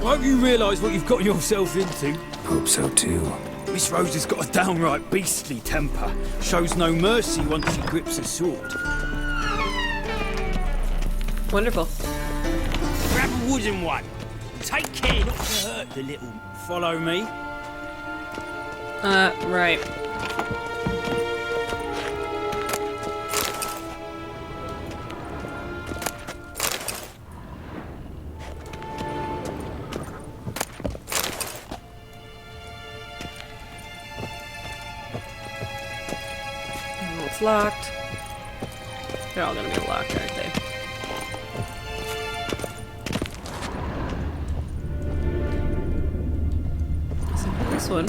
Won't you realise what you've got yourself into? Hope so too. Miss Rose has got a downright beastly temper. Shows no mercy once she grips a sword. Wonderful. Grab a wooden one. Take care not to hurt the little... Follow me. Right. It's locked. They're all gonna be locked, aren't they? Except for this one.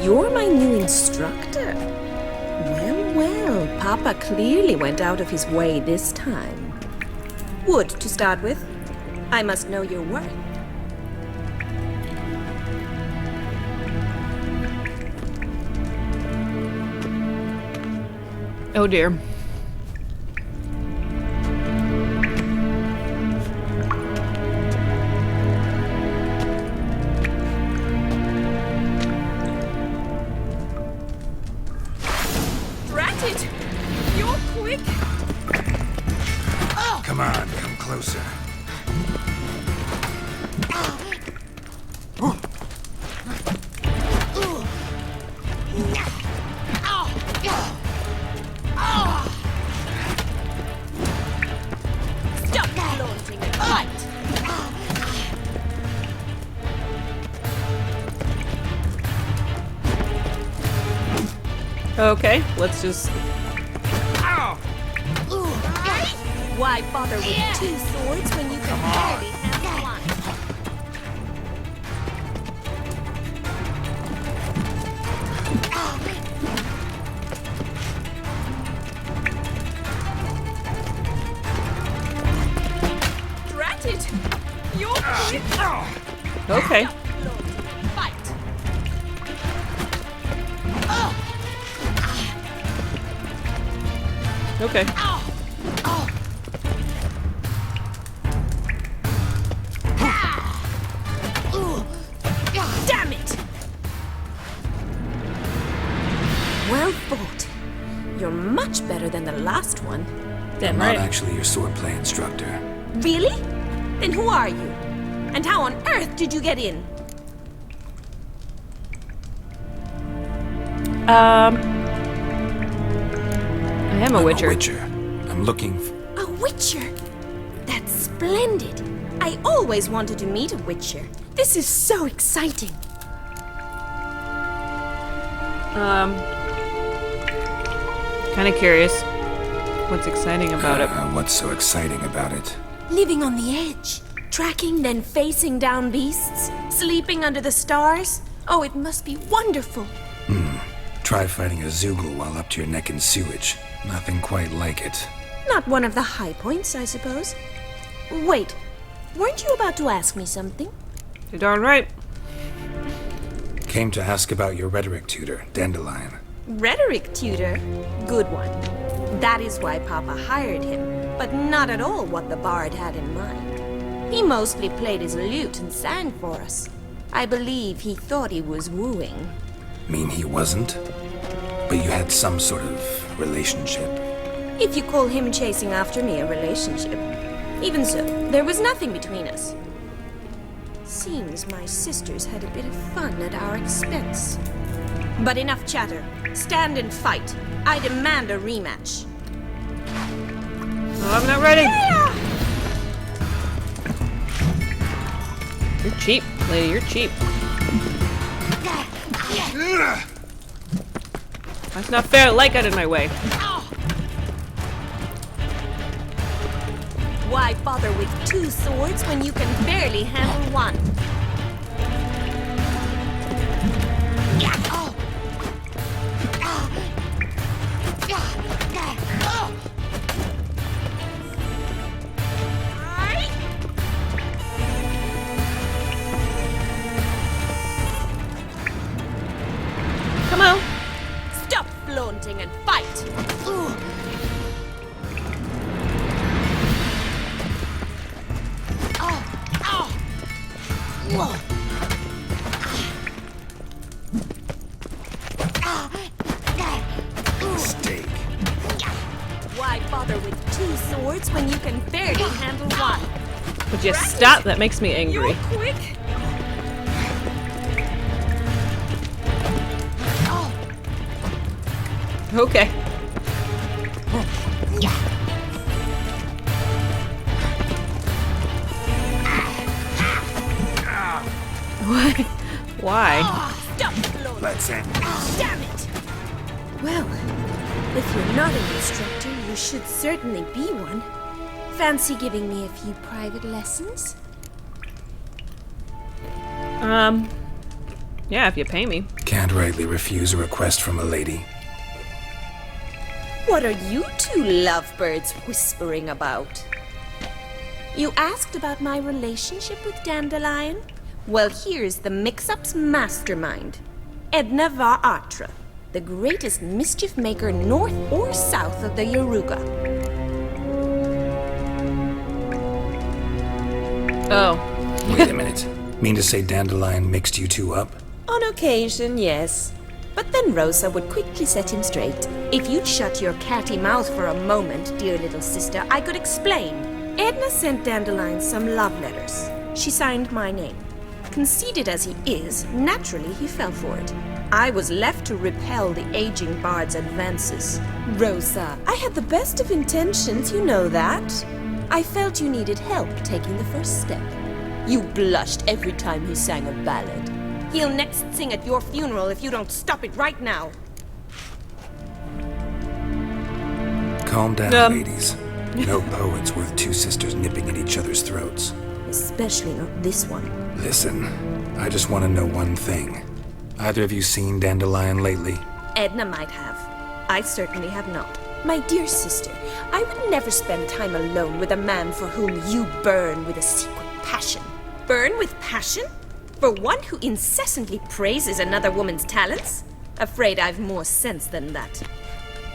You're my new instructor. Well, well, Papa clearly went out of his way this time. Wood, to start with. I must know your worth. Oh dear. Come on, come closer. Okay, let's just... Why bother with two swords when you can barely handle one? Drat it! You're Okay. Fight! Okay. Damn it! Well fought. You're much better than the last one. Damn I'm right. not actually your swordplay instructor. Really? Then who are you? And how on earth did you get in? I am a I'm witcher. a witcher. I'm looking for... A witcher? That's splendid. I always wanted to meet a witcher. This is so exciting. Kind of curious. What's exciting about it? What's so exciting about it? Living on the edge. Tracking, then facing down beasts. Sleeping under the stars. Oh, it must be wonderful. Try fighting a Zoogle while up to your neck in sewage. Nothing quite like it. Not one of the high points, I suppose. Wait, weren't you about to ask me something? You're darn right. Came to ask about your rhetoric tutor, Dandelion. Rhetoric tutor? Good one. That is why Papa hired him, but not at all what the bard had in mind. He mostly played his lute and sang for us. I believe he thought he was wooing. Mean he wasn't? But you had some sort of relationship. If you call him chasing after me a relationship. Even so, there was nothing between us. Seems my sisters had a bit of fun at our expense. But enough chatter. Stand and fight. I demand a rematch. No, I'm not ready. You're cheap, lady. You're cheap. That's not fair. Light got in my way. Why bother with two swords when you can barely handle one? bother with 2 swords when you can barely handle one? Would you stop? That makes me angry. You're quick. Okay. What? Why? Stop, Lord. Let's end. Damn it! Well, if you're not an instructor, you should certainly be one. Fancy giving me a few private lessons? Yeah, if you pay me. Can't rightly refuse a request from a lady. What are you two lovebirds whispering about? You asked about my relationship with Dandelion? Well, here's the mix-up's mastermind. Edna Va Atra, the greatest mischief maker north or south of the Yaruga. Oh. Wait a minute. Mean to say Dandelion mixed you two up? On occasion, yes. But then Rosa would quickly set him straight. If you'd shut your catty mouth for a moment, dear little sister, I could explain. Edna sent Dandelion some love letters. She signed my name. Conceited as he is, naturally he fell for it. I was left to repel the aging bard's advances. Rosa, I had the best of intentions, you know that. I felt you needed help taking the first step. You blushed every time he sang a ballad. He'll next sing at your funeral if you don't stop it right now. Calm down, ladies. No poet's worth 2 sisters nipping at each other's throats. Especially not this one. Listen, I just want to know one thing. Either of you seen Dandelion lately? Edna might have. I certainly have not. My dear sister, I would never spend time alone with a man for whom you burn with a secret passion. Burn with passion? For one who incessantly praises another woman's talents? Afraid I've more sense than that.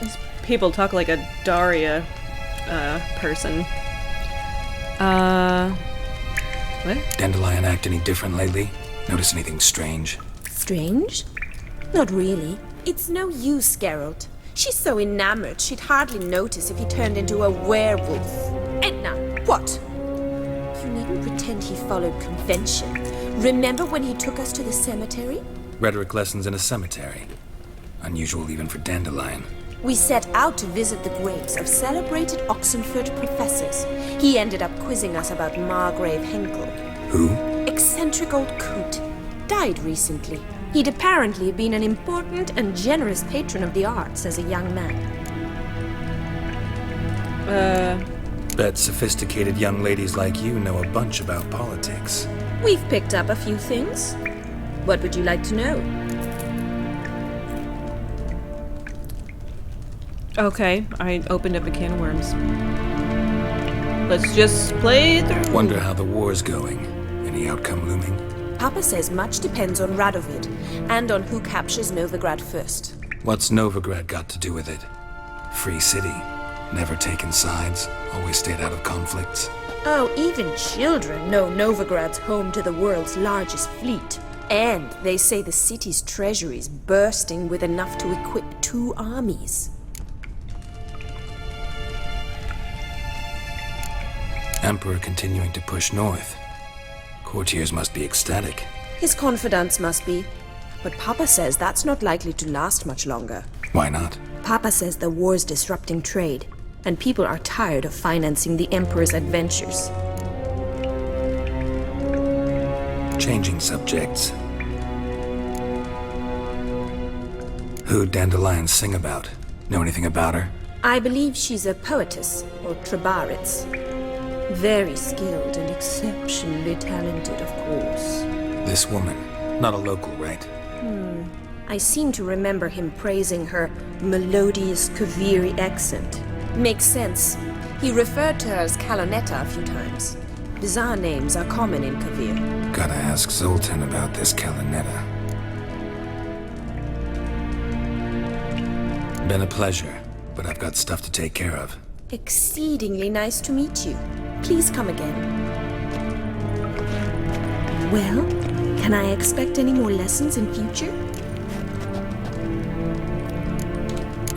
These people talk like a Daria, person. What? Dandelion act any different lately? Notice anything strange? Strange? Not really. It's no use, Geralt. She's so enamored she'd hardly notice if he turned into a werewolf. Edna, what? You needn't pretend he followed convention. Remember when he took us to the cemetery? Rhetoric lessons in a cemetery. Unusual even for Dandelion. We set out to visit the graves of celebrated Oxenford professors. He ended up quizzing us about Margrave Henkel. Who? Eccentric old coot. Died recently. He'd apparently been an important and generous patron of the arts as a young man. Bet sophisticated young ladies like you know a bunch about politics. We've picked up a few things. What would you like to know? Okay, I opened up a can of worms. Let's just play through. Wonder how the war's going. Any outcome looming? Papa says much depends on Radovid, and on who captures Novigrad first. What's Novigrad got to do with it? Free city. Never taken sides. Always stayed out of conflicts. Oh, even children know Novigrad's home to the world's largest fleet. And they say the city's treasury's bursting with enough to equip 2 armies. Emperor continuing to push north. Courtiers must be ecstatic. His confidants must be. But Papa says that's not likely to last much longer. Why not? Papa says the war's disrupting trade, and people are tired of financing the Emperor's adventures. Changing subjects. Who'd Dandelion sing about? Know anything about her? I believe she's a poetess, or Trebaritz. Very skilled and exceptionally talented, of course. This woman. Not a local, right? I seem to remember him praising her melodious Kaviri accent. Makes sense. He referred to her as Calonetta a few times. Bizarre names are common in Kavir. Gotta ask Zoltan about this Calonetta. Been a pleasure, but I've got stuff to take care of. Exceedingly nice to meet you. Please come again. Well, can I expect any more lessons in future?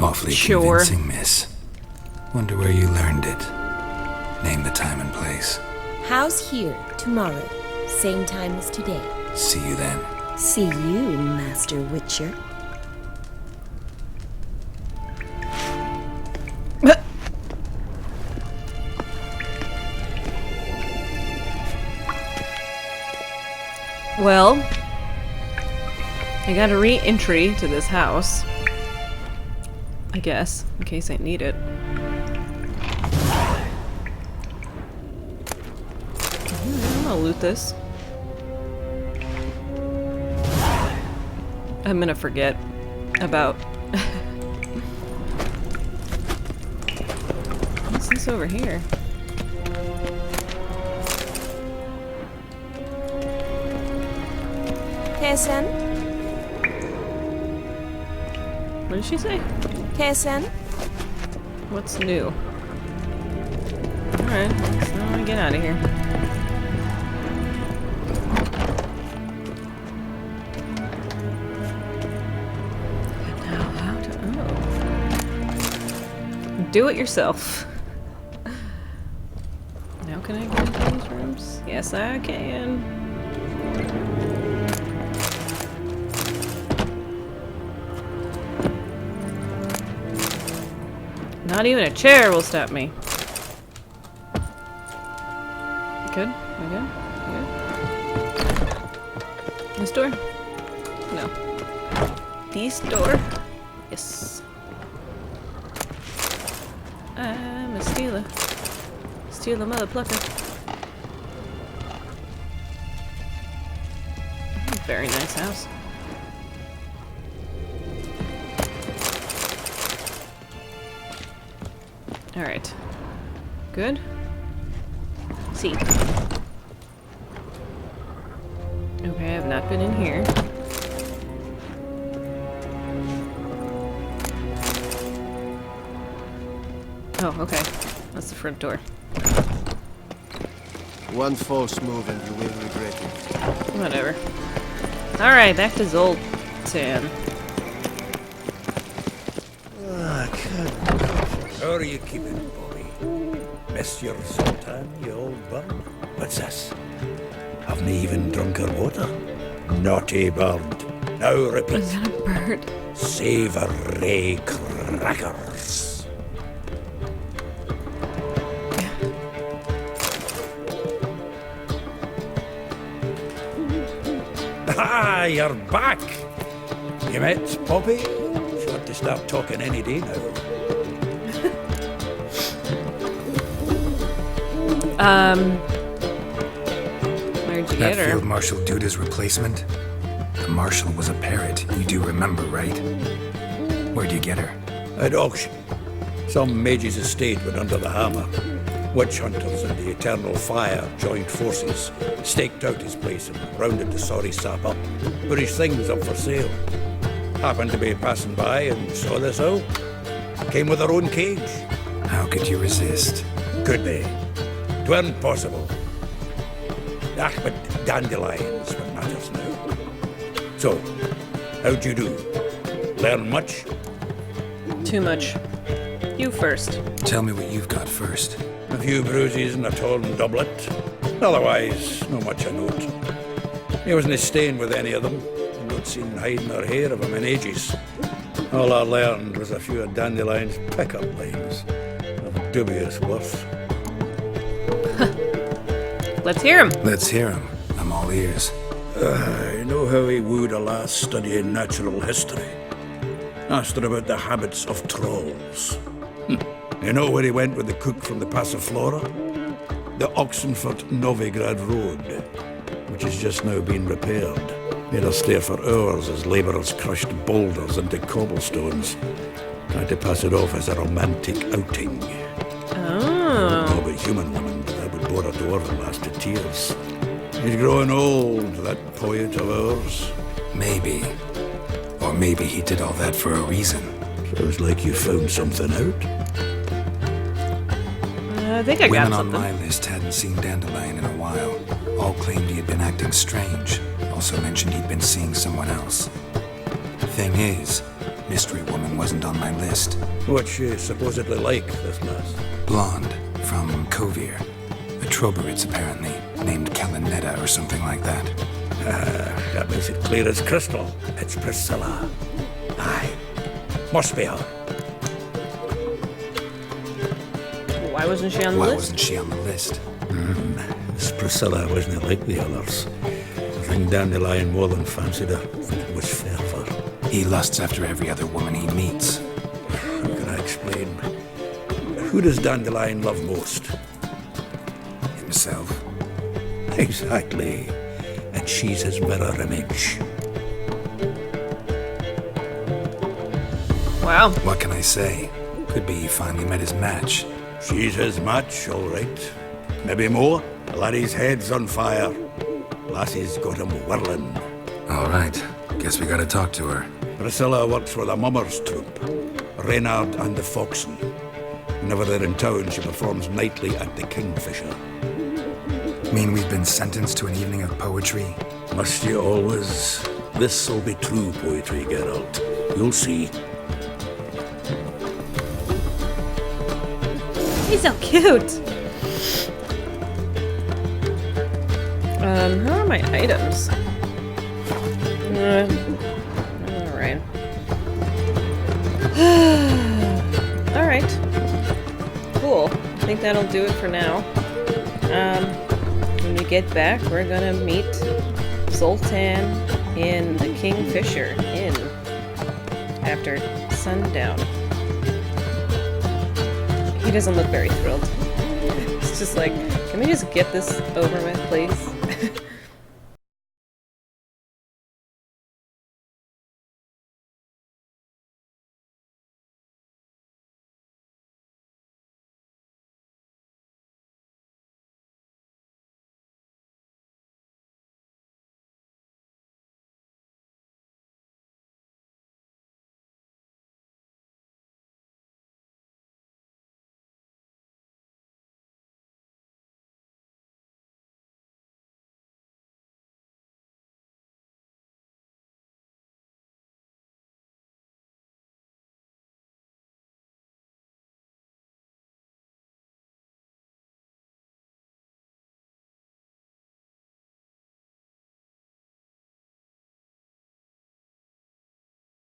Awfully Sure. convincing, miss. Wonder where you learned it. Name the time and place. House here, tomorrow. Same time as today. See you then. See you, Master Witcher. Well, I got a re-entry to this house. I guess, in case I need it. I'm gonna loot this. I'm gonna forget about... What's this over here? KSN? What did she say? KSN? What's new? Alright, so I'm gonna get out of here. Now how to... Oh. Do it yourself. Now can I get into these rooms? Yes, I can. Not even a chair will stop me. Good? We good? We good? This door? No. This door? Yes. I'm a stealer. Stealer mother plucker. Very nice house. Alright. Good? See. Okay, I have not been in here. Oh, okay. That's the front door. One false move and you will regret it. Whatever. Alright, back to Zoltan. How are you keeping, Bobby? Miss your Sultan, you old bum? What's this? Haven't even drunk her water? Naughty bird. Now repeat. Is that a bird? Savoury crackers. Ah, you're back! You met Poppy? She'll have to start talking any day now. Where'd you That get her? Field Marshal Duda's replacement? The Marshal was a parrot. You do remember, right? Where'd you get her? At auction. Some mage's estate went under the hammer. Witch hunters and the Eternal Fire joined forces, staked out his place and rounded the sorry sap up, put his things up for sale. Happened to be passing by and saw this out. Came with her own cage. How could you resist? Could they? 'Tweren't possible. Ah, but dandelions what matters now. So, how'd you do? Learn much? Too much. You first. Tell me what you've got first. A few bruises and a torn doublet. Otherwise, no much a note. He wasn't staying with any of them. I've not seen hiding or hair of him in ages. All I learned was a few of Dandelion's pick-up lines of dubious worth. Let's hear him. Let's hear him. I'm all ears. I know how he wooed a lass studying natural history. Asked her about the habits of trolls. You know where he went with the cook from the Passiflora? The Oxenfurt-Novigrad Road, which has just now been repaired. Made us stare for hours as labourers crushed boulders into cobblestones. Tried to pass it off as a romantic outing. Oh. Probably human woman, but that would bore her dwarf and last to tears. He's growing old, that poet of ours. Maybe. Or maybe he did all that for a reason. Sounds like you found something out. I think I got Women on something. my list hadn't seen Dandelion in a while. All claimed he had been acting strange. Also mentioned he'd been seeing someone else. Thing is, mystery woman wasn't on my list. What's she supposedly like, this lass? Blonde, from Kovir. A Troberitz, apparently, named Kalinetta or something like that. That makes it clear as crystal. It's Priscilla. Aye. Must be her. Why wasn't she on the Why list? wasn't she on the list? This Priscilla wasn't like the others. I think Dandelion more than fancied her. It was fervour. He lusts after every other woman he meets. How can I explain? Who does Dandelion love most? Himself. Exactly. And she's his mirror image. Wow. What can I say? Could be he finally met his match. She's his match, all right. Maybe more. Laddie's head's on fire. Lassie's got him whirling. All right. Guess we gotta talk to her. Priscilla works for the Mummers troupe. Reynard and the Foxen. Whenever they're in town, she performs nightly at the Kingfisher. Mean we've been sentenced to an evening of poetry? Must you always? This'll be true poetry, Geralt. You'll see. He's so cute. How are my items? Alright. Alright. Cool. I think that'll do it for now. When we get back, we're gonna meet Zoltan in the Kingfisher Inn after sundown. He doesn't look very thrilled. It's just like, can we just get this over with, please?